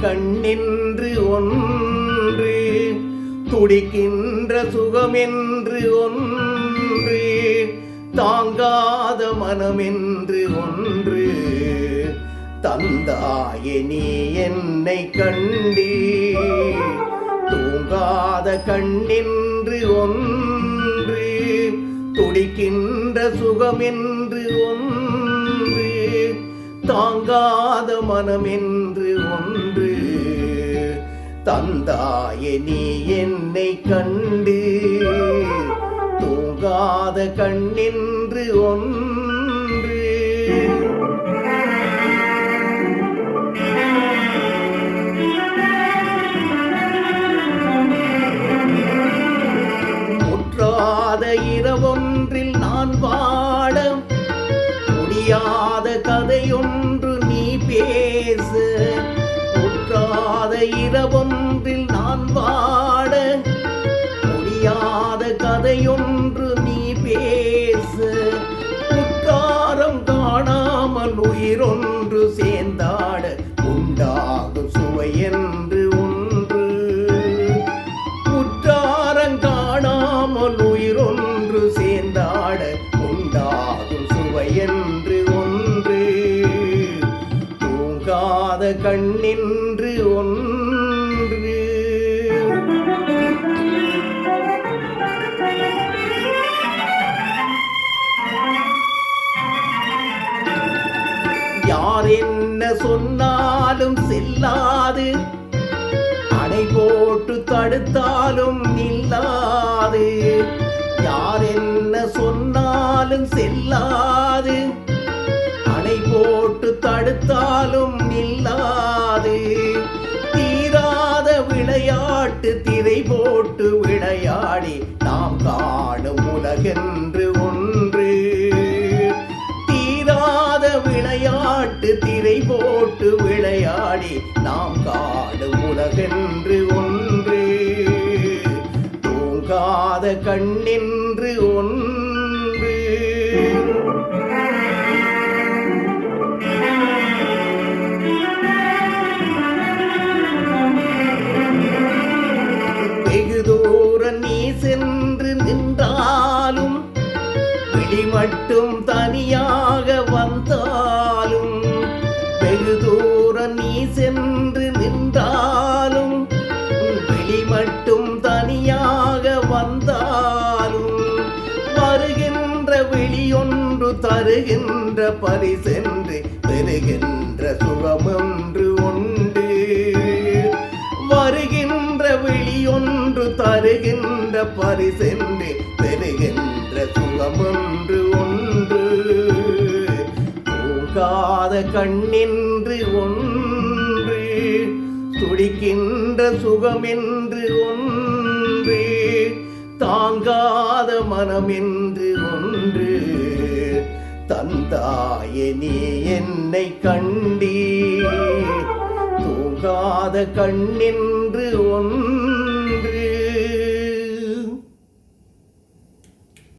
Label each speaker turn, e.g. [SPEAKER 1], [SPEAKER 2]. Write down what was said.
[SPEAKER 1] கண்ணென்று ஒன்று, துடிக்கின்ற சுகமென்று ஒன்று, தாங்காத மனமென்று ஒன்று, தந்தாயே நீ என்னை கண்டு. தூங்காத கண்ணென்று ஒன்று, துடிக்கின்ற சுகமென்று ஒன்று, தாங்காத மனமென்று ஒன்று, தந்தாயே நீ என்னை கண்டு. தூங்காத கண்ணென்று ஒன்று. முற்றாத இரவொன்றில் நான் வாட முடியாத கதையொன்று நீ பேச. முற்றாத இரவொன்றில் நான் வாட முடியாத கதையொன்று நீ பேச. குற்றாரம் காணாமல் உயிரொன்று சேர்ந்தாட உண்டாகும் சுவையென்று ஒன்று. குற்றாரம் காணாமல் உயிரொன்று சேர்ந்தாட உண்டாகும் சுவையென்று ஒன்று, தூங்காத கண்ணென்று ஒன்று. யார் என்ன சொன்னாலும் செல்லாது, அணை போட்டு தடுத்தாலும் நில்லாது. யார் என்ன சொன்னாலும் செல்லாது, அணை போட்டு தடுத்தாலும் நில்லாது. தீராத விளையாட்டு திரை போட்டு விளையாடி நாம் காணும் உலகென்று ஒன்று. தீராத விளையாட்டு திரை போட்டு விளையாடி நாம் காணும் உலகென்று ஒன்று, தூங்காத கண்ணென்று ஒன்று. வெகு தூரம் நீ சென்று நின்றாலும், விழி மட்டும் தனியாக வந்தாலும். வெகு தூரம் நீ சென்று நின்றாலும், விழி மட்டும் தனியாக வந்தாலும். வருகின்ற விழியொன்று தருகின்ற பரிசென்று பெறுகின்ற சுகமொன்று உண்டு. வருகின்ற விழியொன்று தருகின்ற பரிசென்று பெறுகின்ற சுகமொன்று ஒன்று, தூங்காத கண்ணென்று ஒன்று, துடிக்கின்ற சுகமென்று ஒன்று, தாங்காத மனமென்று ஒன்று, தந்தாயே நீ என்னை கண்டீ. தூங்காத கண்ணென்று ஒன்று.